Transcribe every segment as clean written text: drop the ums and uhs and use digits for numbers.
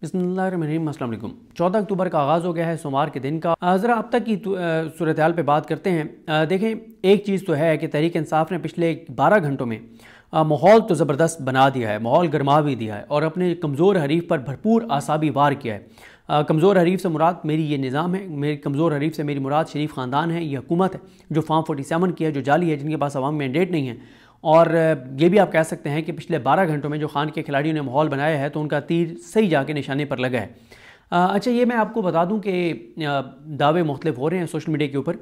बिस्मिल्लाहिर्रहमानिर्रहीम। अस्सलाम वालेकुम। 14 अक्टूबर का आगाज़ हो गया है सोमवार के दिन का। ज़रा अब तक की सूरत-ए-हाल पे बात करते हैं। देखें, एक चीज़ तो है कि तहरीक इंसाफ ने पिछले 12 घंटों में माहौल तो ज़बरदस्त बना दिया है, माहौल गरमा भी दिया है और अपने कमज़ोर हरीफ पर भरपूर आसाबी वार किया है। कमज़ोर हरीफ से मुराद मेरी ये निज़ाम है, मेरी कमज़ोर हरीफ से मेरी मुराद शरीफ ख़ानदान है, ये हुकूमत है जो फॉर्म 47 की है, जो जाली है, जिनके पास अवामी मैंडेट नहीं है। और ये भी आप कह सकते हैं कि पिछले 12 घंटों में जो खान के खिलाड़ियों ने माहौल बनाया है तो उनका तीर सही जाके निशाने पर लगा है। अच्छा, ये मैं आपको बता दूं कि दावे मुख्तलिफ हो रहे हैं सोशल मीडिया के ऊपर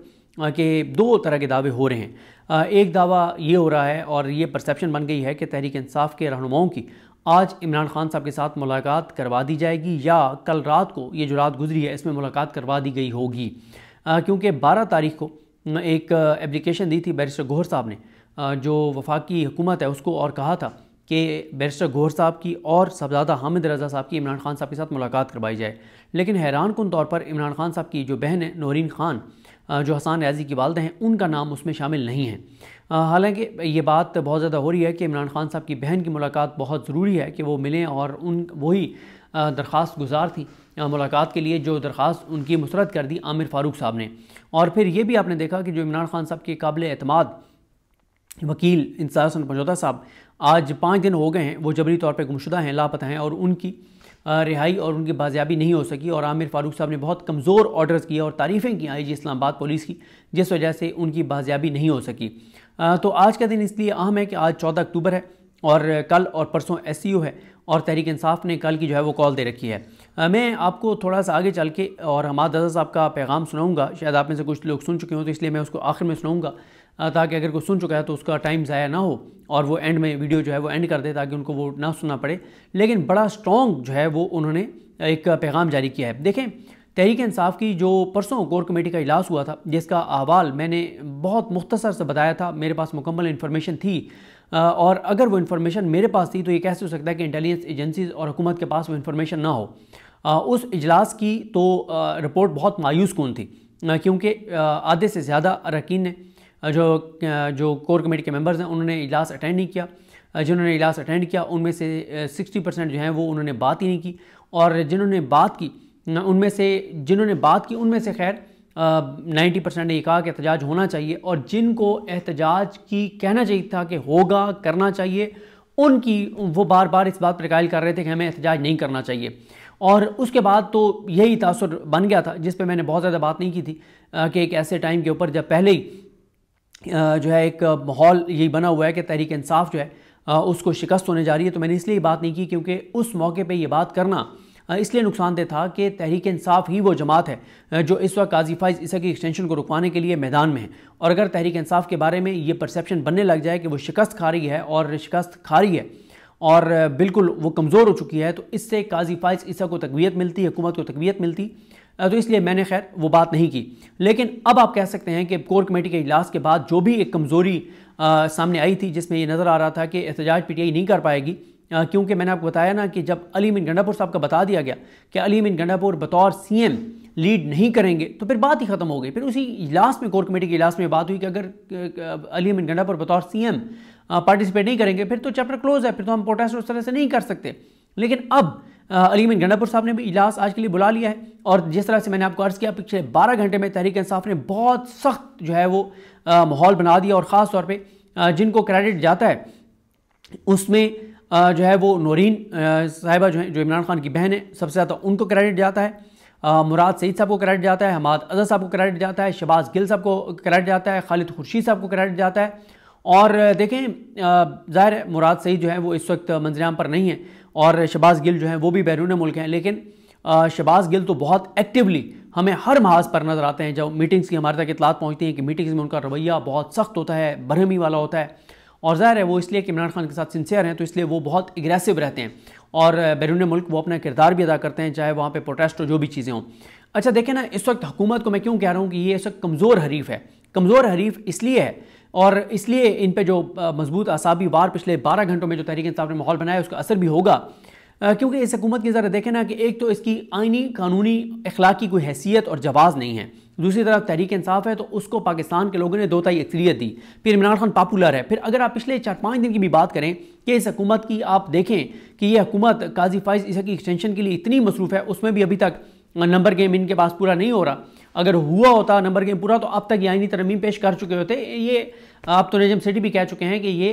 कि दो तरह के दावे हो रहे हैं। एक दावा ये हो रहा है और ये परसेप्शन बन गई है कि तहरीक इंसाफ के रहनुमाओं की आज इमरान खान साहब के साथ मुलाकात करवा दी जाएगी या कल रात को, ये जो रात गुजरी है इसमें मुलाकात करवा दी गई होगी। क्योंकि 12 तारीख को एक एप्लीकेशन दी थी बैरिस्टर गौहर साहब ने, जो वफाकी हुकूमत है उसको, और कहा था कि बैरिस्टर गौहर साहब की और साहबजादा हामिद रज़ा साहब की इमरान खान साहब के साथ मुलाकात करवाई जाए। लेकिन हैरान कुन तौर पर इमरान खान साहब की जो बहन है नौरीन खान, जो हसन रियाजी की वालदा हैं, उनका नाम उसमें शामिल नहीं है। हालांकि ये बात बहुत ज़्यादा हो रही है कि इमरान खान साहब की बहन की मुलाकात बहुत ज़रूरी है कि वो मिलें और वही दरख्वास्त गुजार थी मुलाकात के लिए जो दरख्वास्त उनकी मुस्तरद कर दी आमिर फ़ारूक साहब ने। और फिर ये भी आपने देखा कि जो इमरान खान साहब के काबिल एतमाद वकील इंसार हसन पंजोता साहब आज 5 दिन हो गए हैं, वो जबरी तौर पे गुमशुदा हैं, लापता हैं और उनकी रिहाई और उनकी बाजियाबी नहीं हो सकी। और आमिर फ़ारूक साहब ने बहुत कमज़ोर ऑर्डर्स किए और तारीफ़ें की IG इस्लामाबाद पुलिस की, जिस वजह से उनकी बाजियाबी नहीं हो सकी। तो आज का दिन इसलिए अहम है कि आज 14 अक्टूबर है और कल और परसों SCO है और तहरीक इंसाफ ने कल की जो है वो कॉल दे रखी है। मैं आपको थोड़ा सा आगे चल के और हमाद रज़ा साहब का पैगाम सुनाऊंगा, शायद आप में से कुछ लोग सुन चुके हों तो इसलिए मैं उसको आखिर में सुनाऊंगा, ताकि अगर कोई सुन चुका है तो उसका टाइम ज़ाया ना हो और वो एंड में वीडियो जो है वो एंड कर दे ताकि उनको वो ना सुनना पड़े। लेकिन बड़ा स्ट्रॉन्ग जो है वो उन्होंने एक पैगाम जारी किया है। देखें, तहरीक इंसाफ की जो परसों कोर कमेटी का इजलास हुआ था, जिसका अहवाल मैंने बहुत मुख्तसर से बताया था, मेरे पास मुकम्मल इन्फॉर्मेशन थी और अगर वो इन्फॉर्मेशन मेरे पास थी तो ये कैसे हो सकता है कि इंटेलिजेंस एजेंसीज़ और हुकूमत के पास वो इन्फॉर्मेशन ना हो। उस इजलास की तो रिपोर्ट बहुत मायूस कुन थी, क्योंकि आधे से ज़्यादा अरकान ने जो कोर कमेटी के मेंबर्स हैं उन्होंने इजलास अटेंड नहीं किया। जिन्होंने इजलास अटेंड किया उनमें से 60% जो हैं वो उन्होंने बात ही नहीं की और जिन्होंने बात की उनमें से खैर 90% ने ये कहा कि एहतजाज होना चाहिए और जिनको एहतजाज की कहना चाहिए था कि होगा, करना चाहिए, उनकी वो बार बार इस बात पर कायल कर रहे थे कि हमें एहतजाज नहीं करना चाहिए। और उसके बाद तो यही तासुर बन गया था, जिस पे मैंने बहुत ज़्यादा बात नहीं की थी कि एक ऐसे टाइम के ऊपर जब पहले ही जो है एक माहौल यही बना हुआ है कि तहरीक इंसाफ जो है उसको शिकस्त होने जा रही है, तो मैंने इसलिए बात नहीं की क्योंकि उस मौके पे ये बात करना इसलिए नुकसानदेह था कि तहरीक इंसाफ ही वो जमात है जो इस वक्त काजी फाइज ईसा की एक्सटेंशन को रुकवाने के लिए मैदान में है। और अगर तहरीक इंसाफ के बारे में ये परसेप्शन बनने लग जाए कि वो शिकस्त खा रही है और शिकस्त खा रही है और बिल्कुल वो कमज़ोर हो चुकी है, तो इससे काजी फाइज ईसा को तक़वियत मिलती, हुकूमत को तक़वियत मिलती, तो इसलिए मैंने खैर वो बात नहीं की। लेकिन अब आप कह सकते हैं कि कोर कमेटी के इजलास के बाद जो भी एक कमज़ोरी सामने आई थी, जिसमें ये नज़र आ रहा था कि एहतजाज PTI नहीं कर पाएगी, क्योंकि मैंने आपको बताया ना कि जब अली अमीन गंडापुर साहब का बता दिया गया कि अली अमीन गंडापुर बतौर CM लीड नहीं करेंगे, तो फिर बात ही ख़त्म हो गई। फिर उसी इजलास में, कोर कमेटी के इजलास में बात हुई कि अगर अली अमीन गंडापुर बतौर CM पार्टिसिपेट नहीं करेंगे फिर तो चैप्टर क्लोज है, फिर तो हम प्रोटेस्ट उस तरह से नहीं कर सकते। लेकिन अब अली अमीन गंडापुर साहब ने भी इजलास आज के लिए बुला लिया है और जिस तरह से मैंने आपको अर्ज़ किया, पिछले 12 घंटे में तहरीक इंसाफ ने बहुत सख्त जो है वो माहौल बना दिया और ख़ास तौर पे जिनको क्रेडिट जाता है उसमें जो है वो नौरीन साहिबा जो है, जो इमरान खान की बहन है, सबसे ज़्यादा उनको क्रेडिट जाता है। मुराद सईद साहब को क्रेडिट जाता है, हमाद अज़हर साहब को क्रेडिट जाता है, शहबाज गिल साहब को क्रेडिट जाता है, खालिद खुर्शीद साहब को क्रेडिट जाता है। और देखें, ज़ाहिर है मुराद सईद जो है वो इस वक्त मंजराम पर नहीं है और शहबाज गिल जो है वो भी बैरून मुल्क हैं, लेकिन शहबाज गिल तो बहुत एक्टिवली हमें हर महाज पर नज़र आते हैं। जब मीटिंग्स की हमारे तक इतलात पहुँचती हैं कि मीटिंग्स में उनका रवैया बहुत सख्त होता है, बरहमी वाला होता है और ज़ाहिर है वो इसलिए कि इमरान खान के साथ सिंसियर हैं, तो इसलिए वो बहुत एग्रेसिव रहते हैं और बैरून मुल्क वो अपना किरदार भी अदा करते हैं, चाहे वहाँ पे प्रोटेस्ट हो, जो भी चीज़ें हों। अच्छा देखें ना, इस वक्त हुकूमत को मैं क्यों कह रहा हूँ कि ये इस वक्त कमज़ोर हरीफ है। कमज़ोर हरीफ इसलिए है और इसलिए इन पर जो मजबूत असाबी वार पिछले 12 घंटों में जो तहरीक इंसाफ ने माहौल बनाया उसका असर भी होगा, क्योंकि इस हुकूमत की ज़रा देखें ना कि एक तो इसकी आइनी, कानूनी, अखलाकी कोई हैसियत और जवाज़ नहीं है। दूसरी तरफ तहरीक इंसाफ है तो उसको पाकिस्तान के लोगों ने 2/3 अक्सरियत दी। फिर इमरान खान पॉपुलर है। फिर अगर आप पिछले 4-5 दिन की भी बात करें कि इस हुकूमत की, आप देखें कि ये हुकूमत काजी फाइज ईसा की एक्सटेंशन के लिए इतनी मसरूफ़ है, उसमें भी अभी तक नंबर गेम इनके पास पूरा नहीं हो रहा। अगर हुआ होता नंबर गेम पूरा तो अब तक ये आईनी तरमीम पेश कर चुके होते। ये आप तो नजम सिटी भी कह चुके हैं कि ये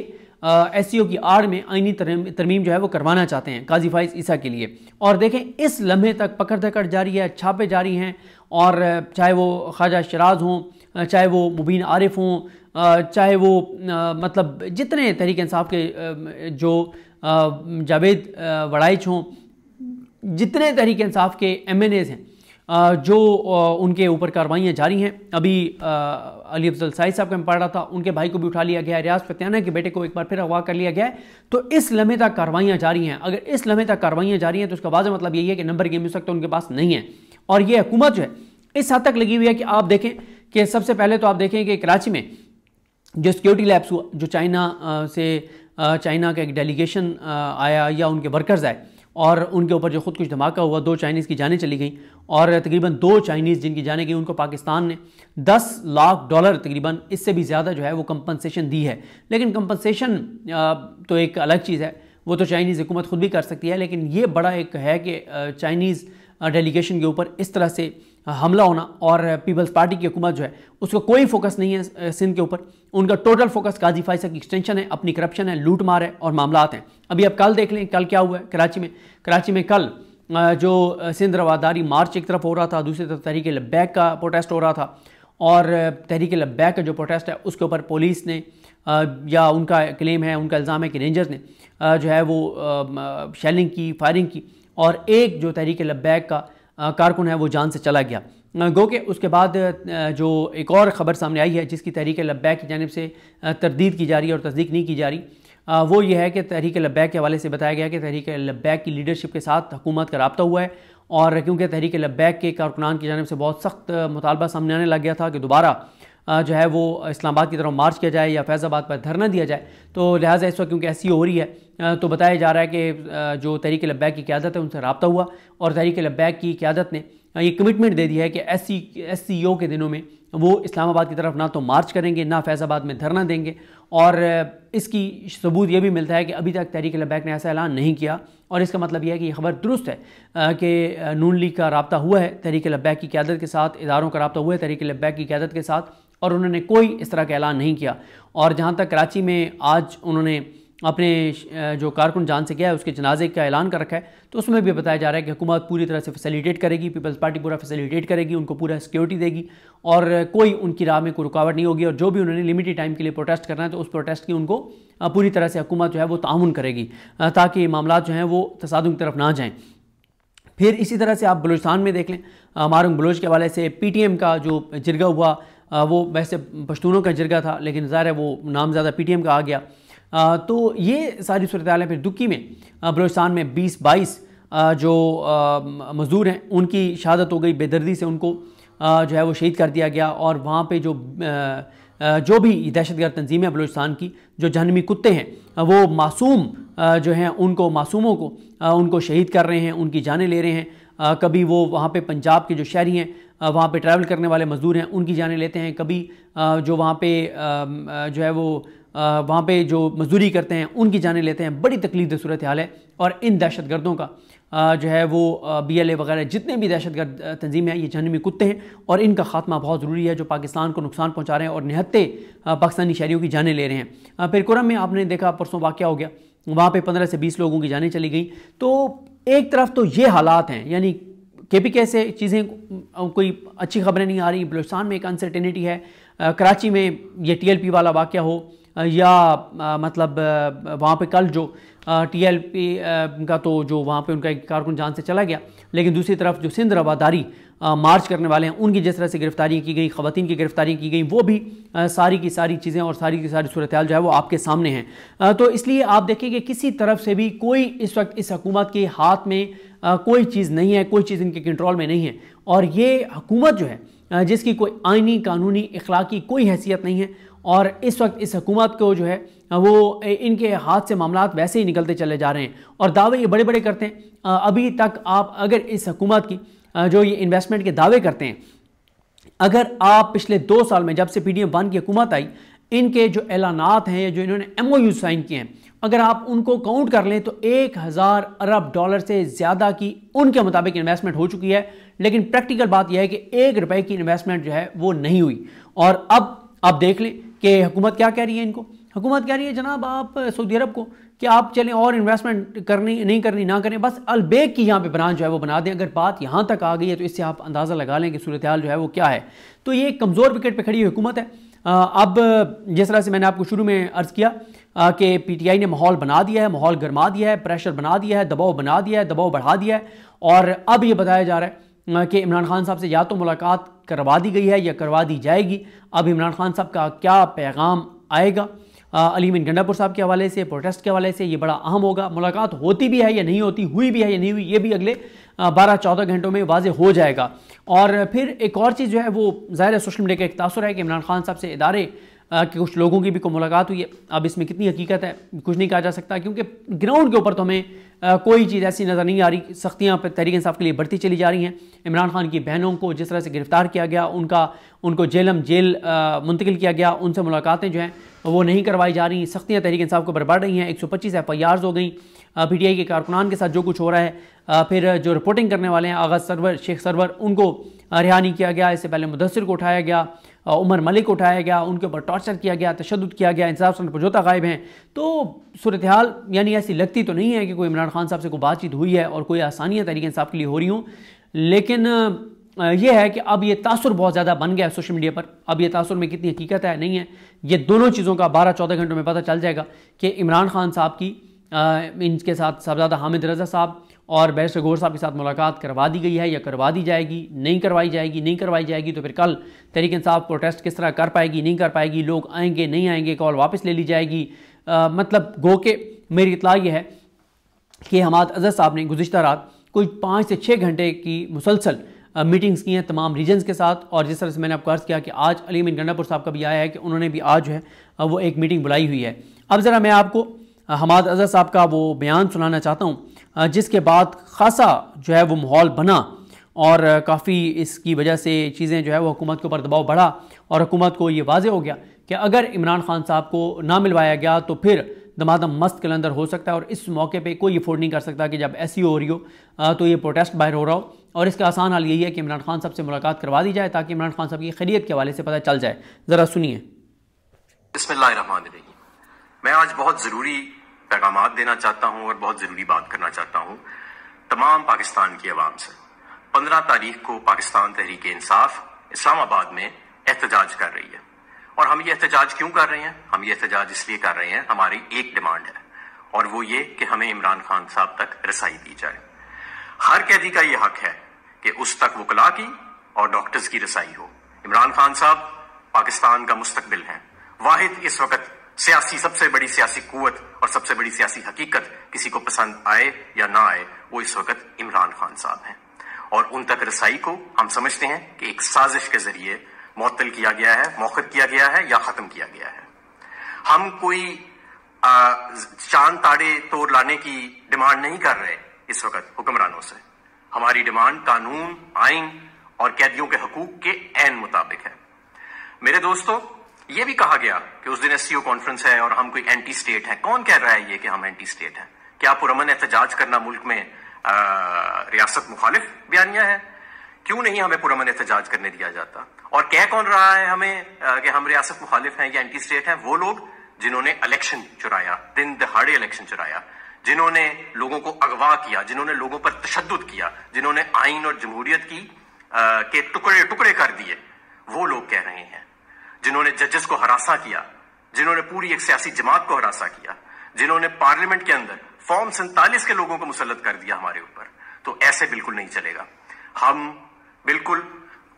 SCO की आड़ में आईनी तरमीम जो है वो करवाना चाहते हैं काजी फाइज ईसा के लिए। और देखें इस लम्हे तक पकड़ धकड़ जारी है, छापे जारी हैं, और चाहे वो ख्वाजा शराज हों, चाहे वो मुबीन आरिफ हों, चाहे वो मतलब जितने तहरीक इंसाफ के जो जावेद वड़ाइच हों, जितने तहरीक इंसाफ के MNAs हैं जो उनके ऊपर कार्रवाइयाँ जारी हैं। अभी अली अफजल साइद साहब का मैं पढ़ रहा था, उनके भाई को भी उठा लिया गया है, रियाज फतियाना के बेटे को एक बार फिर अगवा कर लिया गया है। तो इस लम्हे तक कार्रवाइयाँ जारी हैं। अगर इस लम्हे तक कार्रवाइयाँ जारी हैं तो उसका वाज़ेह मतलब यही है कि नंबर गेम इस वक्त उनके पास नहीं है। और ये हुकूमत जो है इस हद तक लगी हुई है कि आप देखें कि सबसे पहले तो आप देखें कि कराची में जो सिक्योरिटी लैब्स हुआ, जो चाइना का एक डेलीगेशन आया या उनके वर्कर्स आए और उनके ऊपर जो खुद कुछ धमाका हुआ, 2 चाइनीज़ की जानें चली गई, और तकरीबन 2 चाइनीज़ जिनकी जानें गई उनको पाकिस्तान ने $10 लाख तकरीबन, इससे भी ज़्यादा जो है वो कंपनसेशन दी है। लेकिन कंपनसेशन तो एक अलग चीज़ है, वो तो चाइनीज़ हुकूमत खुद भी कर सकती है। लेकिन ये बड़ा एक है कि चाइनीज़ डेलीगेशन के ऊपर इस तरह से हमला होना, और पीपल्स पार्टी की हुकूमत जो है उसका कोई फोकस नहीं है सिंध के ऊपर। उनका टोटल फोकस काजी फाइसा की एक्सटेंशन है, अपनी करप्शन है, लूट मार है और मामलात हैं। अभी आप कल देख लें कल क्या हुआ है कराची में कल जो सिंध रवादारी मार्च एक तरफ हो रहा था, दूसरी तरफ तहरीक लब्बैक का प्रोटेस्ट हो रहा था। और तहरीक लब्बैक का जो प्रोटेस्ट है उसके ऊपर पुलिस ने या उनका क्लेम है, उनका इल्ज़ाम है कि रेंजर्स ने जो है वो शेलिंग की, फायरिंग की, और एक जो तहरीक लब्बैक का कारकुन है वो जान से चला गया। गो के उसके बाद जो एक और ख़बर सामने आई है जिसकी तहरीक लब्बैक की जानिब से तरदीद की जा रही है और तस्दीक नहीं की जा रही, वो ये है कि तहरीक लब्बैक के हवाले से बताया गया कि तहरीक लब्बैक की लीडरशिप के साथ हुकूमत का रब्ता हुआ है। और क्योंकि तहरीक लब्बैक के कारकुनान की जानिब से बहुत सख्त मुतालबा सामने आने लग गया था कि दोबारा जो है वो इस्लामाबाद की तरफ मार्च किया जाए या फैज़ाबाद पर धरना दिया जाए, तो लिहाजा इस वक्त क्योंकि SCO हो रही है तो बताया जा रहा है कि जो तहरीक लब्बैक की क़यादत है उनसे रब्ता हुआ, और तहरीक लब्बैक की क़यादत ने ये कमिटमेंट दे दी है कि SCO के दिनों में वो इस्लामाबाद की तरफ ना तो मार्च करेंगे, ना फैज़ाबाद में धरना देंगे। और इसकी सबूत ये भी मिलता है कि अभी तक तहरीक लब्बैक ने ऐसा ऐलान नहीं किया, और इसका मतलब यह है कि ये खबर दुरुस्त है कि नून लीग का रब्ता हुआ है तहरीक लब्बैक की क़यादत के साथ, इदारों का रब्ता हुआ है तहरीक लब्बैक की क़यादत के साथ, और उन्होंने कोई इस तरह का ऐलान नहीं किया। और जहाँ तक कराची में आज उन्होंने अपने जो कारकुन जान से गया है उसके जनाजे का ऐलान कर रखा है, तो उसमें भी बताया जा रहा है कि हुकूमत पूरी तरह से फैसिलिटेट करेगी, पीपल्स पार्टी पूरा फैसिलिटेट करेगी, उनको पूरा सिक्योरिटी देगी, और कोई उनकी राह में कोई रुकावट नहीं होगी। और जो भी उन्होंने लिमिटेड टाइम के लिए प्रोटेस्ट करना है तो उस प्रोटेस्ट की उनको पूरी तरह से हुकूमत जो है वो ताउन करेगी ताकि मामला जो हैं वो तसादुम की तरफ ना जाएँ। फिर इसी तरह से आप बलूचिस्तान में देख लें, मारूंग बलोच के हवाले से PTM का जो जिरगा हुआ वो वैसे पश्तूनों का जिरगा था, लेकिन ज़ाहिर है वो नाम ज़्यादा PTM का आ गया। तो ये सारी सूरत हाल है। फिर दुक्की में बलूचिस्तान में 20-22 जो मज़दूर हैं उनकी शहादत हो गई, बेदर्दी से उनको जो है वो शहीद कर दिया गया। और वहाँ पे जो भी दहशतगर्द तंजीम है बलूचिस्तान की, जो जहन्नमी कुत्ते हैं वो मासूम जो हैं उनको, मासूमों को उनको शहीद कर रहे हैं, उनकी जानें ले रहे हैं। कभी वो वहाँ पे पंजाब के जो शहरी हैं, वहाँ पे ट्रैवल करने वाले मज़दूर हैं, उनकी जानें लेते हैं। कभी जो वहाँ पे जो है वो वहाँ पे जो मजदूरी करते हैं उनकी जानें लेते हैं। बड़ी तकलीफ सूरत हाल है। और इन दहशतगर्दों का जो है वो BLA वगैरह जितने भी दहशतगर्द तंजीमें हैं ये जहन्नमी कुत्ते हैं, और इनका खात्मा बहुत ज़रूरी है, जो पाकिस्तान को नुकसान पहुँचा रहे हैं और निहत्ते पाकिस्तानी शहरियों की जानें ले रहे हैं। फिर कुरम में आपने देखा परसों वाक़या हो गया, वहाँ पे 15 से 20 लोगों की जानें चली गई। तो एक तरफ तो ये हालात हैं, यानी KPK से चीज़ें कोई अच्छी खबरें नहीं आ रही, बलूचिस्तान में एक अनसर्टेनिटी है। कराची में ये TLP वाला वाक़या हो या मतलब वहाँ पे कल जो TLP का तो जो वहाँ पे उनका एक कारकुन जान से चला गया, लेकिन दूसरी तरफ जो सिंध रवादारी मार्च करने वाले हैं उनकी जिस तरह से गिरफ्तारी की गई, ख़वातीन की गिरफ्तारी की गई, वो भी सारी की सारी चीज़ें और सारी की सारी सूरत हाल जो है वो आपके सामने हैं। तो इसलिए आप देखें कि किसी तरफ से भी कोई इस वक्त इस हुकूमत के हाथ में कोई चीज़ नहीं है, कोई चीज़ इनके कंट्रोल में नहीं है। और ये हुकूमत जो है जिसकी कोई आइनी, कानूनी, इखलाकी कोई हैसियत नहीं है, और इस वक्त इस हुकूमत को जो है वो इनके हाथ से मामलात वैसे ही निकलते चले जा रहे हैं, और दावे ये बड़े बड़े करते हैं। अभी तक आप अगर इस हुकूमत की जो ये इन्वेस्टमेंट के दावे करते हैं, اگر آپ پچھلے 2 سال میں جب سے PDM-1 کی حکومت آئی ان کے جو اعلانات ہیں جو انہوں نے MOU سائن کیے ہیں اگر آپ ان کو کاؤنٹ کر لیں تو 1000 ارب ڈالر سے زیادہ کی ان کے مطابق انویسٹمنٹ ہو چکی ہے، لیکن پریکٹیکل بات یہ ہے کہ 1 روپے کی انویسٹمنٹ جو ہے وہ نہیں ہوئی۔ اور اب آپ دیکھ لیں کہ حکومت کیا کہہ رہی ہے، ان کو حکومت کہہ رہی ہے جناب آپ سعودی عرب کو کہ آپ چلیں اور انویسٹمنٹ کرنی نہیں کرنی نہ کریں، بس البیک کی یہاں پہ برانچ جو ہے وہ بنا دیں۔ اگر بات یہاں تک آ گئی ہے تو اس سے آپ اندازہ لگا لیں کہ صورتحال جو ہے وہ کیا ہے۔ تو یہ ایک کمزور وکٹ پہ کھڑی ہوئی حکومت ہے۔ اب جس طرح سے میں نے آپ کو شروع میں عرض کیا کہ PTI نے ماحول بنا دیا ہے، ماحول گرما دیا ہے، پریشر بنا دیا ہے، دباؤ بنا دیا ہے، دباؤ بڑھا دیا ہے، اور اب یہ بتایا جا رہا ہے کہ عمران خان صاحب سے یا تو ملاقات کروا دی گئی ہے یا کروا دی جائے گی۔ اب عمران خان صاحب کا کیا پیغام آئے گا علی امین گنڈا پور صاحب کے حوالے سے، پروٹیسٹ کے حوالے سے، یہ بڑا اہم ہوگا۔ ملاقات ہوتی بھی ہے یا نہیں ہوتی، ہوئی بھی ہے یا نہیں ہوئی، یہ بھی اگلے 12-14 گھنٹوں میں واضح ہو جائے گا۔ اور پھر ایک اور چیز جو ہے وہ ظاہر ہے سوشل میڈیا کا ایک تاثر ہے کہ عمران خان صاحب سے ادارے کہ کچھ لوگوں کی بھی کوئی ملاقات ہوئی ہے۔ اب اس میں کتنی حقیقت ہے کچھ نہیں کہا جا سکتا، کیونکہ گراؤنڈ کے اوپر تو ہمیں کوئی چیز ایسی نظر نہیں آ رہی۔ سختیاں پہ تحریک انصاف کے لیے بڑھتی چلی جا رہی ہیں۔ عمران خان کی بہنوں کو جس طرح سے گرفتار کیا گیا، ان کو جیل منتقل کیا گیا، ان سے ملاقاتیں جو ہیں وہ نہیں کروائی جا رہی ہیں۔ سختیاں تحریک انصاف کے اوپر بڑھ رہی ہیں۔ 125 FIRs ہو گئیں PTI کے کارکنان کے ساتھ جو کچھ ہو رہا ہے۔ پھر جو رپورٹنگ کرنے والے ہیں آغاز سرور، شیخ سرور، ان کو رہا نہیں کیا گیا۔ اس سے پہلے مدثر کو اٹھایا گیا، عمر ملک کو اٹھایا گیا، ان کے اوپر ٹارچر کیا گیا، تشدد کیا گیا، انصاف سے پرجوتا غائب ہیں۔ تو صورتحال یعنی ایسی لگتی تو نہیں ہے کہ کوئی عمران خان صاحب سے کوئی بات چیت ہوئی ہے اور کوئی آسانیاں تحریک انصاف کے لیے ہو رہی ہوں، لیکن یہ ہے کہ اب یہ تاثر بہت زیادہ بن گیا ہے سوشل میڈیا پر۔ اب یہ تاثر میں کتنی حقیقت ہے نہیں ہے، یہ دونوں چیزوں کا 12-14 گھنٹوں میں پتہ چل جائے گا کہ عمران خان صاحب کی ان کے ساتھ صاحبزادہ حامد رضا صاحب اور بیرسٹر گور صاحب کے ساتھ ملاقات کروا دی گئی ہے یا کروا دی جائے گی، نہیں کروائی جائے گی۔ نہیں کروائی جائے گی تو پھر کل تحریک انصاف پروٹیسٹ کس طرح کر پائے گی، نہیں کر پائے گی، لوگ آئیں گے نہیں آئیں گے، کال واپس لے لی جائے گی۔ مطلب گو کہ میری اطلاع یہ ہے کہ حماد اظہر صاحب نے گزشتہ رات کوئی 5 سے 6 گھنٹے کی مسلسل میٹنگز کی ہیں تمام ریجنز کے ساتھ، اور جس طرح سے میں نے آپ کو عرض کیا کہ آج علی امین گنڈا پور صاحب کا بھی آیا ہے کہ انہوں نے بھی آج جو ہے وہ ایک میٹنگ بلائی ہوئی ہے۔ اب ذرا میں آپ کو حماد اظہر صاحب کا وہ بیان سنانا چاہتا ہوں جس کے بعد خاصا جو ہے وہ ماحول بنا اور کافی اس کی وجہ سے چیزیں جو ہے وہ حکومت کے اوپر دباؤ بڑھا، اور حکومت کو یہ واضح ہو گیا کہ اگر عمران خان صاحب کو نہ ملوایا گیا تو پھر دمادم مست کلندر ہو سکتا ہے، اور اس موقع پہ کوئی افورڈ نہیں کر سکتا کہ جب ایسی ہو رہی ہو تو یہ پروٹیسٹ باہر ہو رہا ہو۔ اور اس کا آسان حل یہی ہے کہ عمران خان صاحب سے ملاقات کروا دی جائے تاکہ عمران خان صاحب کی خیریت کے حوالے سے پتہ چل جائے۔ ذرا سنیے۔ بسم اللہ الرحمن الرحیم۔ میں آج بہت ضروری پیغامات دینا چاہتا ہوں اور بہت ضروری بات کرنا چاہتا ہوں تمام پاکستان کی عوام سے۔ 15 تاریخ کو پاکستان تحریک انصاف اسلام آباد میں احتجاج کر رہی ہے، اور ہم یہ احتجاج کیوں کر رہے ہیں؟ ہم یہ احتجاج اس لیے کر رہے ہیں، ہماری ایک ڈیمانڈ ہے، اور وہ یہ کہ ہمیں عمران خان صاحب تک رسائی دی جائے۔ ہر قیدی کا یہ حق ہے کہ اس تک وکلاء کی اور ڈاکٹرز کی رسائی ہو۔ عمران خان صاحب پاکستان کا مستقبل ہیں۔ واحد اس وقت سب سے بڑی سیاسی قوت اور سب سے بڑی سیاسی حقیقت، کسی کو پسند آئے یا نہ آئے، وہ اس وقت عمران خان صاحب ہیں، اور ان تک رسائی کو ہم سمجھتے ہیں کہ ایک سازش کے ذریعے معطل کیا گیا ہے، مؤخر کیا گیا ہے یا ختم کیا گیا ہے۔ ہم کوئی چاند تاڑے توڑ لانے کی ڈیمانڈ نہیں کر رہے اس وقت حکمرانوں سے۔ ہماری ڈیمانڈ قانون، آئین اور قیدیوں کے حقوق کے عین مطابق ہے۔ میرے دوستو، یہ بھی کہا گیا کہ اس دن SCO کانفرنس ہے اور ہم کوئی اینٹی سٹیٹ ہیں۔ کون کہہ رہا ہے یہ کہ ہم اینٹی سٹیٹ ہیں؟ کیا پرامن احتجاج کرنا ملک میں ریاست مخالف بیانیہ ہے؟ کیوں نہیں ہمیں پرامن احتجاج کرنے دیا جاتا؟ اور کہہ کون رہا ہے ہمیں کہ ہم ریاست مخالف ہیں یا اینٹی سٹیٹ ہیں؟ وہ لوگ جنہوں نے الیکشن چرایا، دن دہاڑے الیکشن چرایا، جنہوں نے لوگوں کو اغوا کیا، جنہوں نے لوگوں پر تشدد کیا، جنہوں نے آئین اور جمہوریت کے ٹکڑے ٹکڑے کر دیے، وہ لوگ کہہ رہے ہیں، جنہوں نے ججز کو ہراساں کیا، جنہوں نے پوری ایک سیاسی جماعت کو ہراساں کیا، جنہوں نے پارلیمنٹ کے اندر فارم 47 کے لوگوں کو مسلط کر دیا ہمارے اوپر۔ تو ایسے بالکل نہیں چلے گا۔ ہم بالکل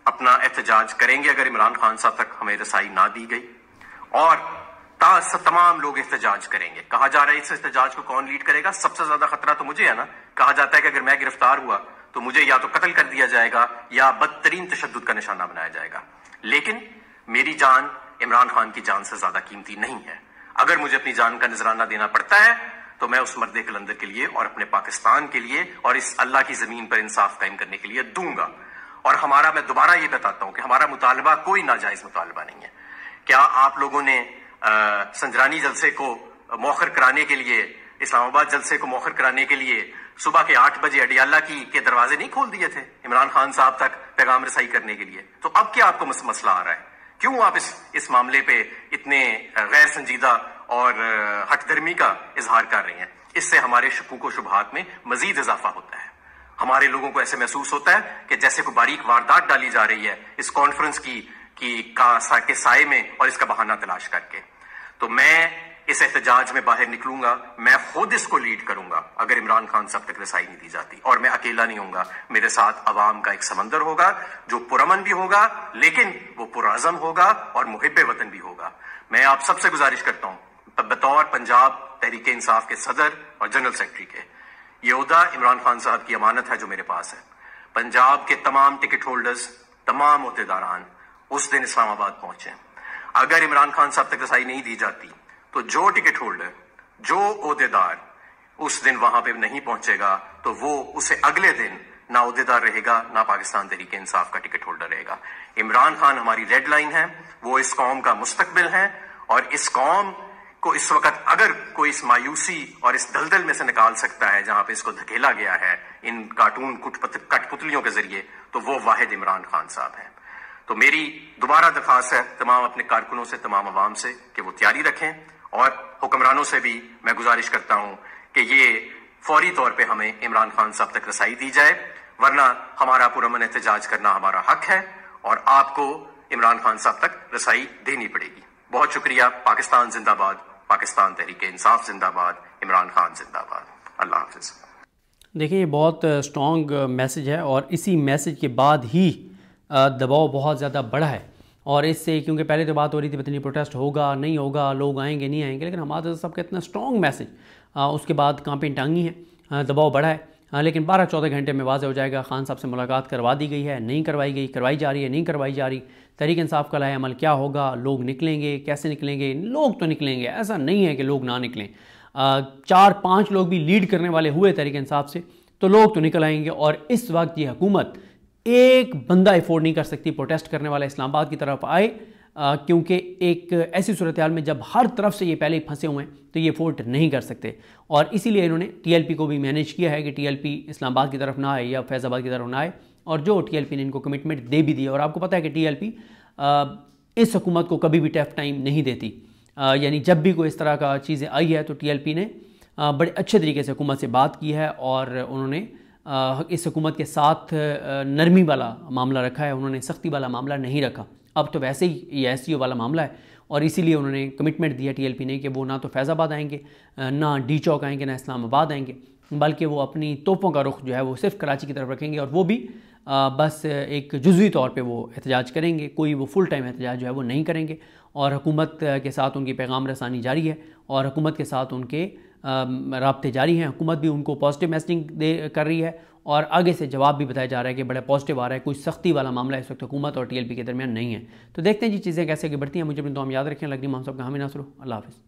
اپنا احتجاج کریں گے اگر عمران خان صاحب تک ہمیں رسائی نہ دی گئی، اور تمام لوگ احتجاج کریں گے۔ کہا جا رہا ہے اس احتجاج کو کون لیڈ کرے گا؟ سب سے زیادہ خطرہ تو مجھے ہے نا۔ کہا جاتا ہے کہ اگر میں گرفتار ہوا تو مجھے یا تو قتل کر دیا جائے گا یا بدترین تشدد کا نشانہ بنایا جائے گا، لیکن میری جان عمران خان کی جان سے زیادہ قیمتی نہیں ہے۔ اگر مجھے اپنی جان کا نذرانہ دینا پڑتا ہے تو میں اس مرد کلندر کے لیے اور اپنے پاکستان کے لیے اور اس اللہ کی زمین پر انصاف قائم کرنے کے لیے دوں گا۔ اور ہمارا، میں دوبارہ یہ بتاتا ہوں کہ ہمارا مطالبہ کوئی ناجائز مطالبہ نہیں ہے. کیا آپ لوگوں نے سنجرانی جلسے کو مؤخر کرانے کے لیے، اسلام آباد جلسے کو مؤخر کرانے کے لیے صبح کے 8 بجے اڈیالہ کے دروازے نہیں کھول دیے تھے عمران خان صاحب تک پیغام رسائی کرنے کے لیے؟ تو اب کیا آپ کو مسئلہ آ رہا ہے؟ کیوں آپ اس معاملے پہ اتنے غیر سنجیدہ اور ہٹ درمی کا اظہار کر رہے ہیں؟ اس سے ہمارے شکوک و شبہات میں مزید اضافہ ہوتا ہے. ہمارے لوگوں کو ایسے محسوس ہوتا ہے کہ جیسے کوئی باریک واردات ڈالی جا رہی ہے اس کانفرنس کے سائے میں اور اس کا بہانہ تلاش کر کے. تو میں اس احتجاج میں باہر نکلوں گا، میں خود اس کو لیڈ کروں گا اگر عمران خان صاحب تک رسائی نہیں دی جاتی، اور میں اکیلا نہیں ہوں گا، میرے ساتھ عوام کا ایک سمندر ہوگا جو پرامن بھی ہوگا لیکن وہ پرعزم ہوگا اور محب وطن بھی ہوگا. میں آپ سب سے گزارش کرتا ہوں بطور پنجاب تحریک انصاف کے صدر اور جنرل سیکرٹری کے، یہ عہدہ عمران خان صاحب کی امانت ہے جو میرے پاس ہے. پنجاب کے تمام ٹکٹ ہولڈرز، تمام عہدیداران اس دن اسلام آباد پہنچے. اگر عمران خان صاحب تک رسائی نہیں دی جاتی تو جو ٹکٹ ہولڈر، جو عہدیدار اس دن وہاں پہ نہیں پہنچے گا تو وہ اسے اگلے دن نہ عہدیدار رہے گا نہ پاکستان تحریک انصاف کا ٹکٹ ہولڈر رہے گا. عمران خان ہماری ریڈ لائن ہے، وہ اس قوم کا مستقبل ہے، اور اس قوم کو اس وقت اگر کوئی اس مایوسی اور اس دلدل میں سے نکال سکتا ہے جہاں پہ اس کو دھکیلا گیا ہے ان کارٹون کٹ پتلیوں کے ذریعے، تو وہ واحد عمران خان صاحب ہیں. تو میری دوبارہ درخواست ہے تمام اپنے کارکنوں سے، تمام عوام سے کہ وہ تیاری رکھیں، اور حکمرانوں سے بھی میں گزارش کرتا ہوں کہ یہ فوری طور پہ ہمیں عمران خان صاحب تک رسائی دی جائے، ورنہ ہمارا پرامن احتجاج کرنا ہمارا حق ہے اور آپ کو عمران خان صاحب تک رسائی دینی پڑے گی. بہت شکریہ. پاکستان زندہ باد، پاکستان تحریک انصاف زندہ باد، عمران خان زندہ باد. اللہ حافظ. دیکھیں یہ بہت اسٹرانگ میسج ہے، اور اسی میسج کے بعد ہی دباؤ بہت زیادہ بڑھا ہے. اور اس سے کیونکہ پہلے تو بات ہو رہی تھی پتہ نہیں پروٹیسٹ ہوگا نہیں ہوگا، لوگ آئیں گے نہیں آئیں گے، لیکن حماد صاحب کا اتنا اسٹرانگ میسج اس کے بعد کانپیں ٹانگی ہیں، دباؤ بڑھا ہے. لیکن 12-14 گھنٹے میں واضح ہو جائے گا. خان صاحب سے ملاقات کروا دی گئی ہے، نہیں کروائی گئی، کروائی جا رہی ہے، نہیں کروائی جا رہی. تحریک انصاف کا لائحہ عمل کیا ہوگا، لوگ نکلیں گے، کیسے نکلیں گے؟ لوگ تو نکلیں گے، ایسا نہیں ہے کہ لوگ نہ نکلیں. 4-5 لوگ بھی لیڈ کرنے والے ہوئے تحریک انصاف سے تو لوگ تو نکل آئیں گے. اور اس وقت یہ حکومت ایک بندہ افورڈ نہیں کر سکتی پروٹیسٹ کرنے والا اسلام آباد کی طرف آئے، کیونکہ ایک ایسی صورتحال میں جب ہر طرف سے یہ پہلے ہی پھنسے ہوئے ہیں تو یہ افورڈ نہیں کر سکتے. اور اسی لیے انہوں نے ٹی ایل پی کو بھی مینیج کیا ہے کہ ٹی ایل پی اسلام آباد کی طرف نہ آئے یا فیض آباد کی طرف نہ آئے، اور جو ٹی ایل پی نے ان کو کمٹمنٹ دے بھی دی. اور آپ کو پتہ ہے کہ ٹی ایل پی اس حکومت کو کبھی بھی ٹف ٹائم نہیں دیتی، یعنی جب بھی کوئی اس طرح کا چیزیں آئی ہے تو ٹی ایل پی نے بڑے اچھے طریقے سے حکومت سے بات کی ہے، اور انہوں نے اس حکومت کے ساتھ نرمی والا معاملہ رکھا ہے، انہوں نے سختی والا معاملہ نہیں رکھا. اب تو ویسے ہی یہ ایس سی او والا معاملہ ہے، اور اسی لیے انہوں نے کمٹمنٹ دیا ٹی ایل پی نے کہ وہ نہ تو فیض آباد آئیں گے، نہ ڈی چوک آئیں گے، نہ اسلام آباد آئیں گے، بلکہ وہ اپنی توپوں کا رخ جو ہے وہ صرف کراچی کی طرف رکھیں گے، اور وہ بھی بس ایک جزوی طور پہ وہ احتجاج کریں گے، کوئی وہ فل ٹائم احتجاج جو ہے وہ نہیں کریں گے. اور حکومت کے ساتھ ان کی پیغام رسانی جاری ہے، اور حکومت کے ساتھ ان کے رابطے جاری ہیں. حکومت بھی ان کو پازیٹیو میسیجنگ کر رہی ہے، اور آگے سے جواب بھی بتایا جا رہا ہے کہ بڑا پازیٹیو آ رہا ہے. کوئی سختی والا معاملہ اس وقت حکومت اور ٹی ایل پی کے درمیان نہیں ہے. تو دیکھتے ہیں جی چیزیں کیسے آگے بڑھتی ہیں. مجھے اپنی دعا میں یاد رکھیں. لگنی محمد صاحب کا حامی ناصر. اللہ حافظ.